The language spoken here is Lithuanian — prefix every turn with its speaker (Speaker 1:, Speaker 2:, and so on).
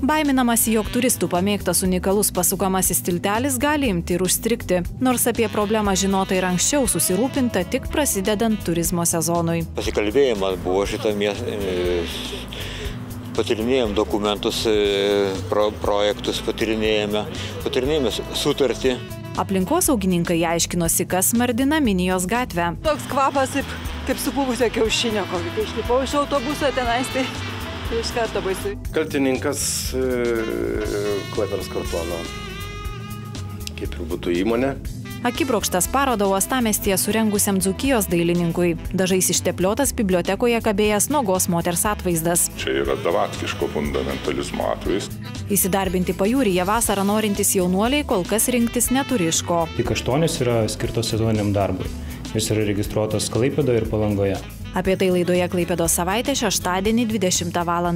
Speaker 1: Baiminamasi, jog turistų pamėgtas unikalus pasukamasis tiltelis gali imti ir užstrigti, nors apie problemą žinota ir anksčiau, susirūpinta tik prasidedant turizmo sezonui.
Speaker 2: Pasikalbėjimas buvo patyrinėjom dokumentus, projektus, patyrinėjome sutartį.
Speaker 1: Aplinkosaugininkai aiškinosi, kas smardina Minijos gatvę.
Speaker 3: Toks kvapas kaip supuvusio kiaušinio, kai išlipau iš autobuso tenais, tai iš karto baisu.
Speaker 4: Kaltininkas Klaipėdos kartono, kaip ir būtų įmonė.
Speaker 1: Akibrokštas parodą uostamiestyje surengusiam Dzūkijos dailininkui. Dažais ištepliotas bibliotekoje kabėjęs nuogos moters atvaizdas.
Speaker 5: Čia yra davatkiško fundamentalizmo atvejis.
Speaker 1: Įsidarbinti pajūryje vasarą norintys jaunuoliai kol kas rinktis neturi iš ko.
Speaker 6: Tik 8 yra skirtos sezoniniam darbui. Jis yra registruotas Klaipėdoje ir Palangoje.
Speaker 1: Apie tai laidoje Klaipėdos savaitė šeštadienį 20 val.